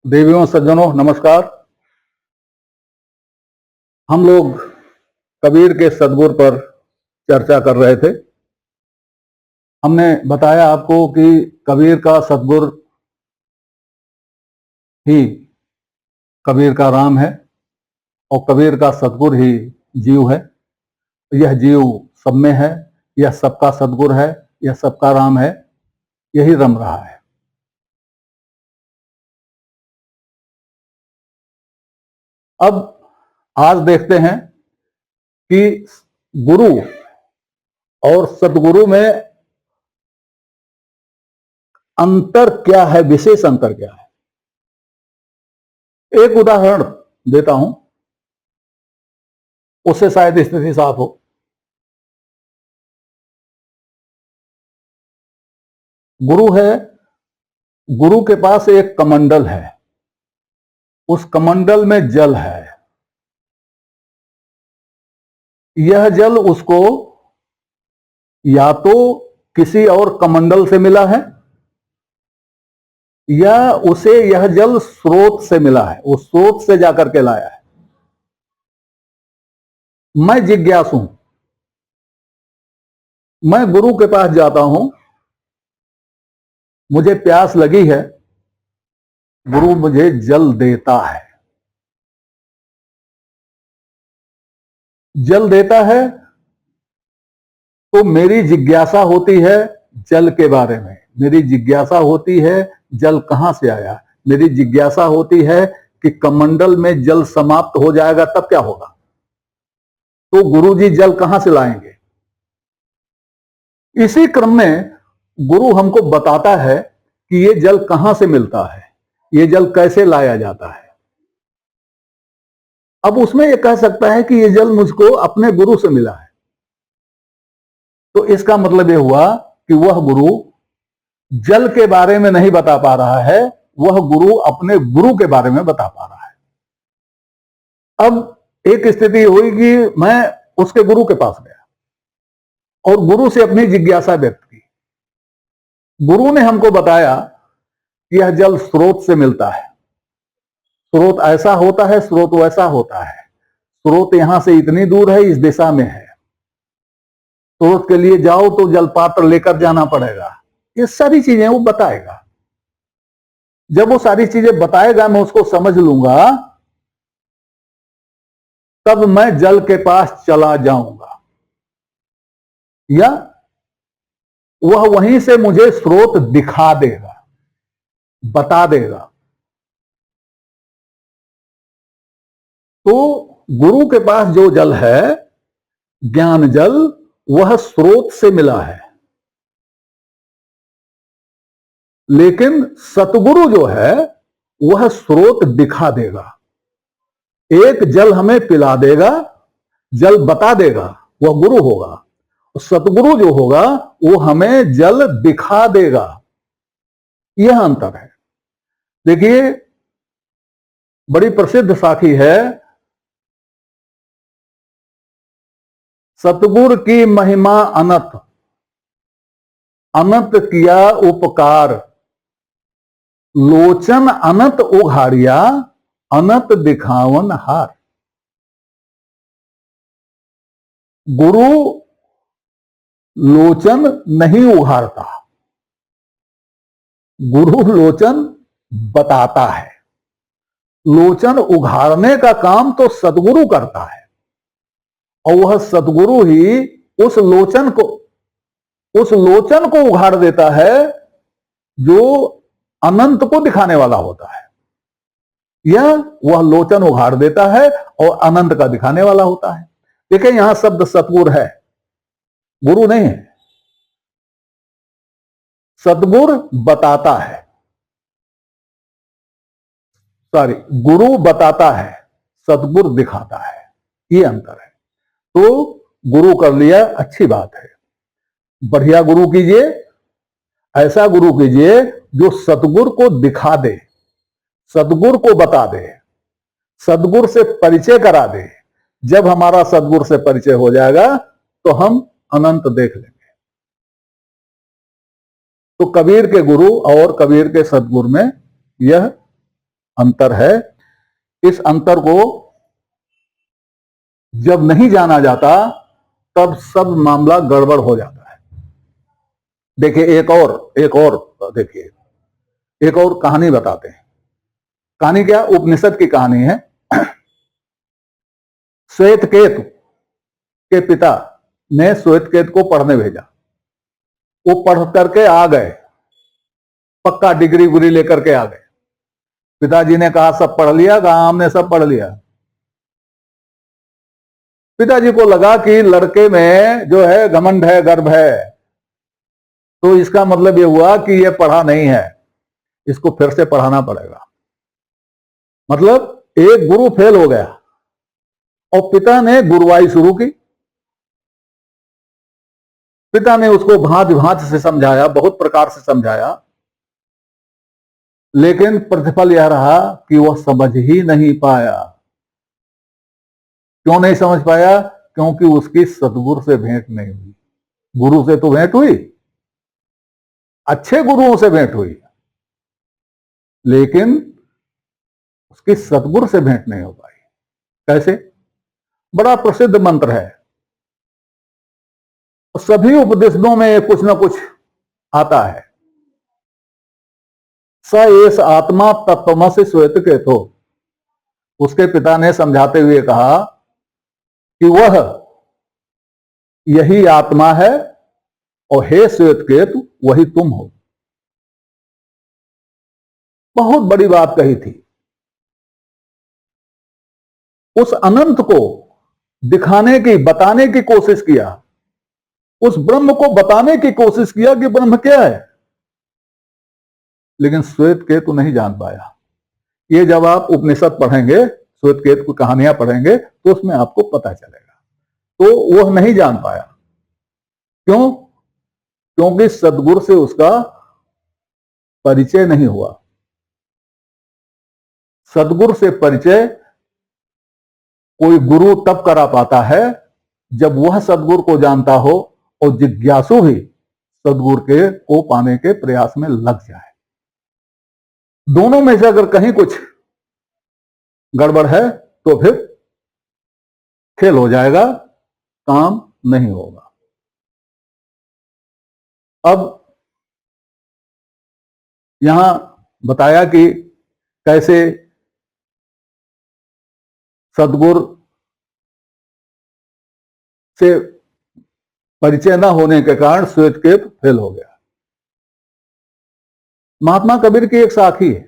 देवियों सज्जनों नमस्कार। हम लोग कबीर के सद्गुर पर चर्चा कर रहे थे। हमने बताया आपको कि कबीर का सद्गुर ही कबीर का राम है और कबीर का सद्गुर ही जीव है। यह जीव सब में है, यह सबका सद्गुर है, यह सबका राम है, यही रम रहा है। अब आज देखते हैं कि गुरु और सद्गुरु में अंतर क्या है, विशेष अंतर क्या है। एक उदाहरण देता हूं, उससे शायद स्थिति साफ हो। गुरु है, गुरु के पास एक कमंडल है, उस कमंडल में जल है। यह जल उसको या तो किसी और कमंडल से मिला है या उसे यह जल स्रोत से मिला है, उस स्रोत से जाकर के लाया है। मैं जिज्ञासु हूं, मैं गुरु के पास जाता हूं, मुझे प्यास लगी है, गुरु मुझे जल देता है। जल देता है तो मेरी जिज्ञासा होती है जल के बारे में, मेरी जिज्ञासा होती है जल कहां से आया, मेरी जिज्ञासा होती है कि कमंडल में जल समाप्त हो जाएगा तब क्या होगा, तो गुरुजी जल कहां से लाएंगे। इसी क्रम में गुरु हमको बताता है कि ये जल कहां से मिलता है, ये जल कैसे लाया जाता है। अब उसमें यह कह सकता है कि ये जल मुझको अपने गुरु से मिला है, तो इसका मतलब यह हुआ कि वह गुरु जल के बारे में नहीं बता पा रहा है, वह गुरु अपने गुरु के बारे में बता पा रहा है। अब एक स्थिति हुई कि मैं उसके गुरु के पास गया और गुरु से अपनी जिज्ञासा व्यक्त की। गुरु ने हमको बताया कि यह जल स्रोत से मिलता है, स्रोत ऐसा होता है, स्रोत वैसा होता है, स्रोत यहां से इतनी दूर है, इस दिशा में है, स्रोत के लिए जाओ तो जल पात्र लेकर जाना पड़ेगा। ये सारी चीजें वो बताएगा। जब वो सारी चीजें बताएगा, मैं उसको समझ लूंगा, तब मैं जल के पास चला जाऊंगा या वह वहीं से मुझे स्रोत दिखा देगा, बता देगा। तो गुरु के पास जो जल है, ज्ञान जल, वह स्रोत से मिला है। लेकिन सतगुरु जो है वह स्रोत दिखा देगा। एक जल हमें पिला देगा, जल बता देगा, वह गुरु होगा। सतगुरु जो होगा वो हमें जल दिखा देगा। यह अंतर है। देखिए, बड़ी प्रसिद्ध साखी है, सतगुरु की महिमा अनंत, अनंत किया उपकार, लोचन अनंत उघाड़िया, अनंत दिखावन हार। गुरु लोचन नहीं उघाड़ता, गुरु लोचन बताता है। लोचन उघाड़ने का काम तो सतगुरु करता है और वह सतगुरु ही उस लोचन को उघाड़ देता है जो अनंत को दिखाने वाला होता है। यह वह लोचन उघाड़ देता है और अनंत का दिखाने वाला होता है। देखिए, यहां शब्द सतगुरु है, गुरु नहीं है। सतगुरु बताता है, सॉरी, गुरु बताता है, सतगुरु दिखाता है, ये अंतर है। तो गुरु कर लिया, अच्छी बात है, बढ़िया गुरु कीजिए, ऐसा गुरु कीजिए जो सतगुरु को दिखा दे, सतगुरु को बता दे, सतगुरु से परिचय करा दे। जब हमारा सतगुरु से परिचय हो जाएगा तो हम अनंत देख लेंगे। तो कबीर के गुरु और कबीर के सतगुरु में यह अंतर है, इस अंतर को जब नहीं जाना जाता तब सब मामला गड़बड़ हो जाता है। देखिए देखिए एक और कहानी बताते हैं। कहानी क्या? उपनिषद की कहानी है। श्वेतकेतु के पिता ने श्वेतकेतु को पढ़ने भेजा। वो पढ़ करके आ गए, पक्का डिग्री गुरी लेकर के आ गए। पिताजी ने कहा सब पढ़ लिया? कहा हमने सब पढ़ लिया। पिताजी को लगा कि लड़के में जो है घमंड है, गर्व है, तो इसका मतलब ये हुआ कि ये पढ़ा नहीं है, इसको फिर से पढ़ाना पड़ेगा। मतलब एक गुरु फेल हो गया और पिता ने गुरुवाई शुरू की। पिता ने उसको भांति भांति से समझाया, बहुत प्रकार से समझाया, लेकिन प्रतिफल यह रहा कि वह समझ ही नहीं पाया। क्यों नहीं समझ पाया? क्योंकि उसकी सदगुरु से भेंट नहीं हुई। गुरु से तो भेंट हुई, अच्छे गुरुओं से भेंट हुई, लेकिन उसकी सदगुरु से भेंट नहीं हो पाई। कैसे? बड़ा प्रसिद्ध मंत्र है, सभी उपदेशों में कुछ ना कुछ आता है। स एस आत्मा तत्वमसि श्वेतकेतो। उसके पिता ने समझाते हुए कहा कि वह यही आत्मा है और हे श्वेतकेतु वही तुम हो। बहुत बड़ी बात कही थी। उस अनंत को दिखाने की, बताने की कोशिश किया, उस ब्रह्म को बताने की कोशिश किया कि ब्रह्म क्या है, लेकिन श्वेतकेतु नहीं जान पाया। ये जब आप उपनिषद पढ़ेंगे, श्वेतकेतु की कहानियां पढ़ेंगे, तो उसमें आपको पता चलेगा। तो वह नहीं जान पाया। क्यों? क्योंकि सदगुरु से उसका परिचय नहीं हुआ। सदगुरु से परिचय कोई गुरु तब करा पाता है जब वह सदगुरु को जानता हो और जिज्ञासु भी सदगुरु के को पाने के प्रयास में लग जाए। दोनों में से अगर कहीं कुछ गड़बड़ है तो फिर खेल हो जाएगा, काम नहीं होगा। अब यहां बताया कि कैसे सदगुरु से परिचय न होने के कारण श्वेतकेतु फेल हो गया। महात्मा कबीर की एक साखी है,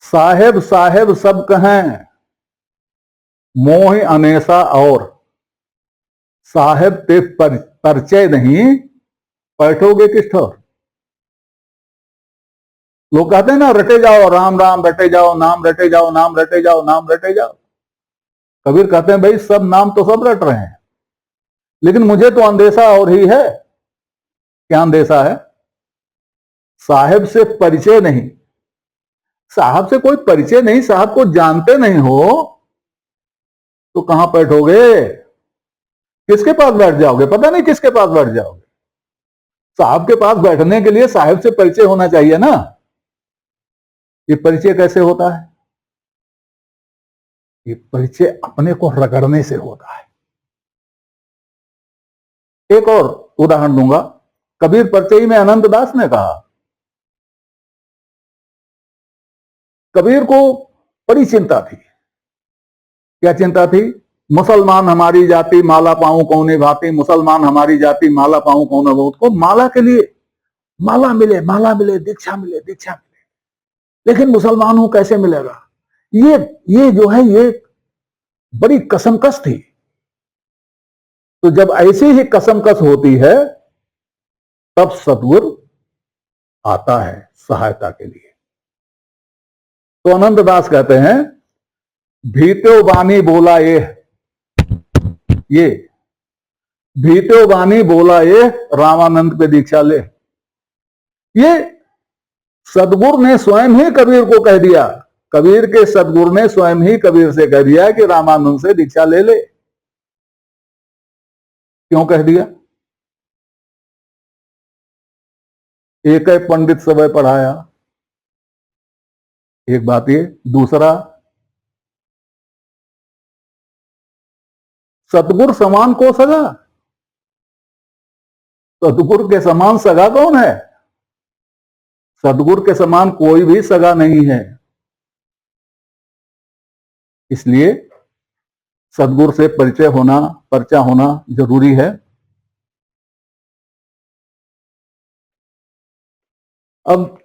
साहेब साहेब सब कहें मोह अनेसा और साहेब ते परिचय नहीं बैठोगे किस ठोर। लोग कहते हैं ना रटे जाओ राम राम रटे जाओ, नाम रटे जाओ, नाम रटे जाओ, नाम रटे जाओ। कबीर कहते हैं भाई सब नाम तो सब रट रहे हैं, लेकिन मुझे तो अंदेशा और ही है। क्या अंदेशा है? साहेब से परिचय नहीं। साहब से कोई परिचय नहीं, साहब को जानते नहीं हो तो कहां बैठोगे? किसके पास बैठ जाओगे? पता नहीं किसके पास बैठ जाओगे। साहब के पास बैठने के लिए साहब से परिचय होना चाहिए ना। ये परिचय कैसे होता है? ये परिचय अपने को रगड़ने से होता है। एक और उदाहरण दूंगा। कबीर परिचय में अनंत दास ने कहा, कबीर को बड़ी चिंता थी। क्या चिंता थी? मुसलमान हमारी जाति माला पाऊं कौने भाती, मुसलमान हमारी जाति माला पाऊं कौन बहुत। को माला के लिए माला मिले, माला मिले, दीक्षा मिले, दीक्षा मिले, लेकिन मुसलमान हूं कैसे मिलेगा? ये जो है ये बड़ी कसमकस थी। तो जब ऐसी ही कसमकस होती है तब सतगुरु आता है सहायता के लिए। तो अनंत दास कहते हैं भीतो बानी बोला ये भीतो बानी बोला ये रामानंद पे दीक्षा ले। ये सदगुरु ने स्वयं ही कबीर को कह दिया। कबीर के सदगुरु ने स्वयं ही कबीर से कह दिया कि रामानंद से दीक्षा ले ले। क्यों कह दिया? एक है पंडित समय पढ़ाया, एक बात ये। दूसरा, सतगुरु समान को सगा। सतगुरु के समान सगा कौन है? सतगुरु के समान कोई भी सगा नहीं है। इसलिए सतगुरु से परिचय होना, परिचय होना जरूरी है। अब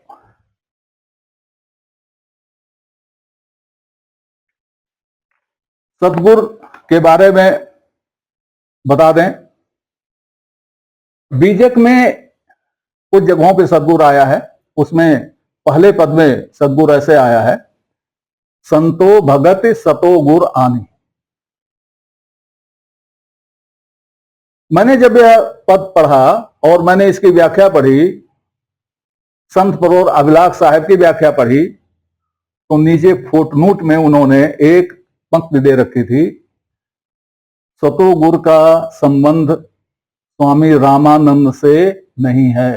सतगुरु के बारे में बता दें। बीजक में कुछ जगहों पे सतगुरु आया है, उसमें पहले पद में सतगुरु ऐसे आया है, संतो भगत सतो गुर आनी। मैंने जब यह पद पढ़ा और मैंने इसकी व्याख्या पढ़ी, संत परोर अभिलाष साहब की व्याख्या पढ़ी, तो नीचे फुटनोट में उन्होंने एक पंक्ति दे रखी थी, सतो गुर का संबंध स्वामी रामानंद से नहीं है।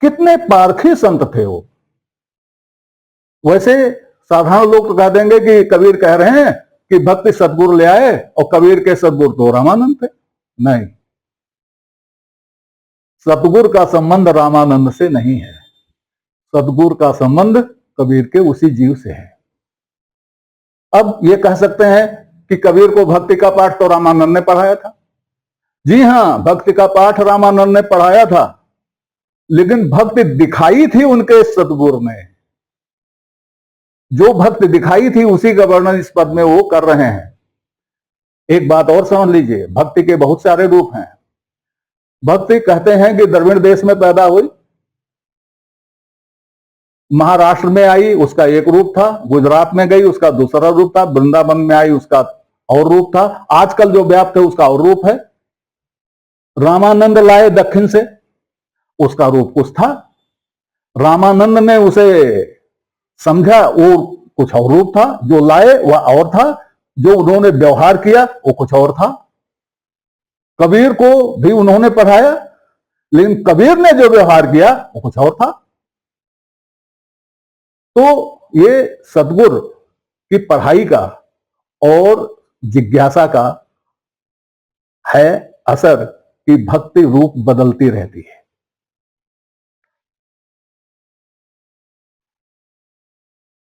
कितने पारखी संत थे वो। वैसे साधारण लोग तो कह देंगे कि कबीर कह रहे हैं कि भक्ति सतगुरु ले आए, और कबीर के सतगुरु तो रामानंद थे। नहीं, सतगुरु का संबंध रामानंद से नहीं है, सतगुरु का संबंध कबीर के उसी जीव से है। अब ये कह सकते हैं कि कबीर को भक्ति का पाठ तो रामानंद ने पढ़ाया था। जी हां, भक्ति का पाठ रामानंद ने पढ़ाया था, लेकिन भक्ति दिखाई थी उनके सतगुरु ने। जो भक्ति दिखाई थी उसी का वर्णन इस पद में वो कर रहे हैं। एक बात और समझ लीजिए, भक्ति के बहुत सारे रूप हैं। भक्ति कहते हैं कि द्रविड़ देश में पैदा हुई, महाराष्ट्र में आई, उसका एक रूप था, गुजरात में गई, उसका दूसरा रूप था, वृंदावन में आई, उसका और रूप था, आजकल जो व्याप्त है उसका और रूप है। रामानंद लाए दक्षिण से, उसका रूप कुछ था, रामानंद ने उसे समझा, वो कुछ और रूप था, जो लाए वह और था, जो उन्होंने व्यवहार किया वो कुछ और था। कबीर को भी उन्होंने पढ़ाया, लेकिन कबीर ने जो व्यवहार किया वो कुछ और था। तो ये सतगुरु की पढ़ाई का और जिज्ञासा का है असर कि भक्ति रूप बदलती रहती है।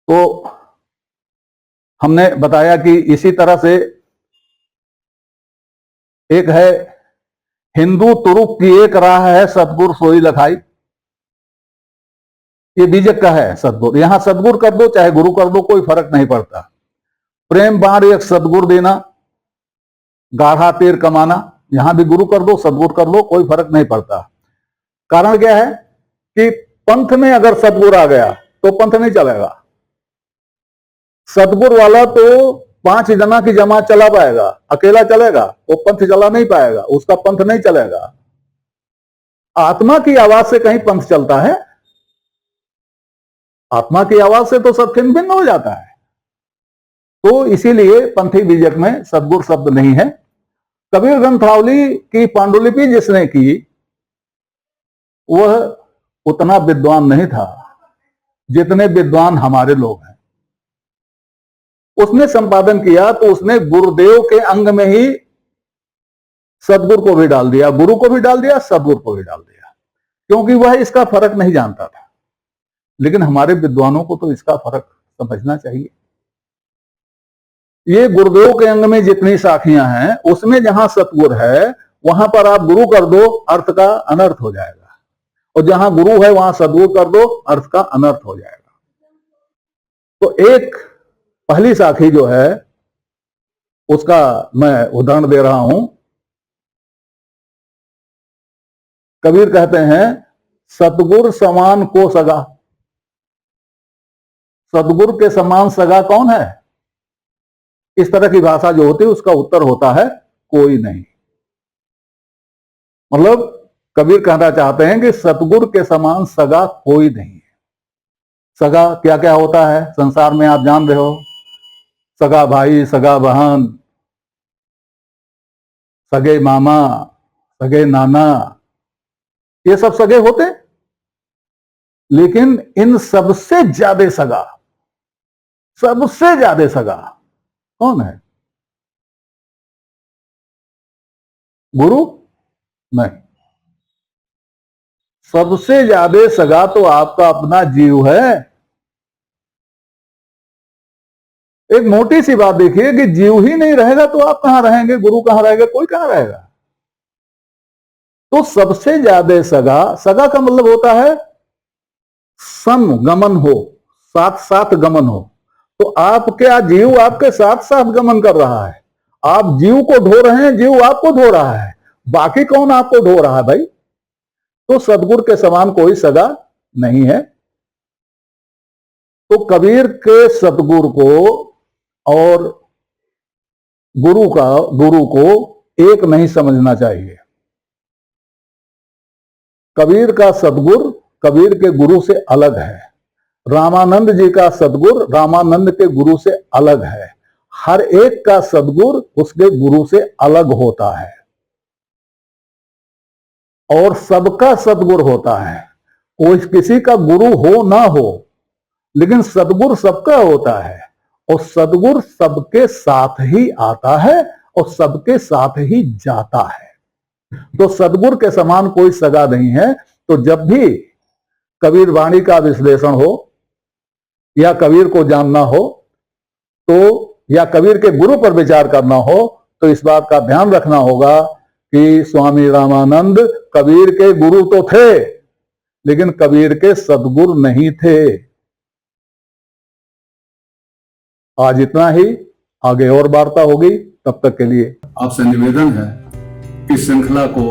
तो हमने बताया कि इसी तरह से एक है, हिंदू तुरुक की एक राह है सतगुरु सोई लखाई। ये बीजक का है सतगुरु। यहां सतगुरु कर दो चाहे गुरु कर दो, कोई फर्क नहीं पड़ता। प्रेम बाण एक सतगुरु देना, गाढ़ा तीर कमाना, यहां भी गुरु कर दो सतगुरु कर दो, कोई फर्क नहीं पड़ता। कारण क्या है कि पंथ में अगर सतगुरु आ गया तो पंथ नहीं चलेगा। सतगुरु वाला तो 5 जना की जमात चला पाएगा, अकेला चलेगा, वो पंथ चला नहीं पाएगा, उसका पंथ नहीं चलेगा। आत्मा की आवाज से कहीं पंथ चलता है? आत्मा की आवाज से तो सब छिन्न भिन्न हो जाता है। तो इसीलिए पंथी बीजक में सतगुरु शब्द नहीं है। कबीर ग्रंथावली की पांडुलिपि जिसने की वह उतना विद्वान नहीं था जितने विद्वान हमारे लोग हैं। उसने संपादन किया तो उसने गुरुदेव के अंग में ही सतगुरु को भी डाल दिया, गुरु को भी डाल दिया, सतगुरु को भी डाल दिया, क्योंकि वह इसका फर्क नहीं जानता था। लेकिन हमारे विद्वानों को तो इसका फर्क समझना चाहिए। ये गुरुदेव के अंग में जितनी साखियां हैं उसमें जहां सतगुरु है वहां पर आप गुरु कर दो, अर्थ का अनर्थ हो जाएगा, और जहां गुरु है वहां सतगुरु कर दो, अर्थ का अनर्थ हो जाएगा। तो एक पहली साखी जो है उसका मैं उदाहरण दे रहा हूं। कबीर कहते हैं, सतगुरु समान को सगा। सतगुरु के समान सगा कौन है? इस तरह की भाषा जो होती है उसका उत्तर होता है कोई नहीं। मतलब कबीर कहना चाहते हैं कि सतगुरु के समान सगा कोई नहीं है। सगा क्या क्या होता है संसार में आप जान रहे हो, सगा भाई, सगा बहन, सगे मामा, सगे नाना, ये सब सगे होते, लेकिन इन सबसे ज्यादा सगा, सबसे ज्यादा सगा कौन है? गुरु नहीं। सबसे ज्यादा सगा तो आपका अपना जीव है। एक मोटी सी बात देखिए कि जीव ही नहीं रहेगा तो आप कहां रहेंगे, गुरु कहां रहेगा, कोई कहां रहेगा। तो सबसे ज्यादा सगा, सगा का मतलब होता है सम गमन हो, साथ साथ गमन हो। तो आप क्या, जीव आपके साथ साथ गमन कर रहा है, आप जीव को ढो रहे हैं, जीव आपको ढो रहा है, बाकी कौन आपको ढो रहा है भाई? तो सदगुरु के समान कोई सगा नहीं है। तो कबीर के सतगुरु को और गुरु को एक नहीं समझना चाहिए। कबीर का सतगुरु कबीर के गुरु से अलग है, रामानंद जी का सतगुरु रामानंद के गुरु से अलग है। हर एक का सतगुरु उसके गुरु से अलग होता है और सबका सतगुरु होता है। कोई किसी का गुरु हो ना हो, लेकिन सतगुरु सबका होता है और सतगुरु सबके साथ ही आता है और सबके साथ ही जाता है। तो सतगुरु के समान कोई सगा नहीं है। तो जब भी कबीर वाणी का विश्लेषण हो या कबीर को जानना हो तो, या कबीर के गुरु पर विचार करना हो, तो इस बात का ध्यान रखना होगा कि स्वामी रामानंद कबीर के गुरु तो थे, लेकिन कबीर के सदगुरु नहीं थे। आज इतना ही, आगे और वार्ता होगी। तब तक के लिए आपसे निवेदन है कि श्रृंखला को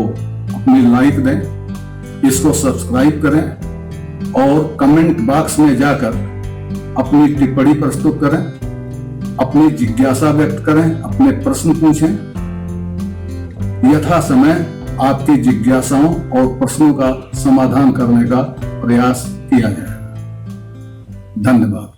अपनी लाइक दें, इसको सब्सक्राइब करें और कमेंट बॉक्स में जाकर अपनी टिप्पणी प्रस्तुत करें, अपनी जिज्ञासा व्यक्त करें, अपने प्रश्न पूछें। यथा समय आपकी जिज्ञासाओं और प्रश्नों का समाधान करने का प्रयास किया जाएगा। धन्यवाद।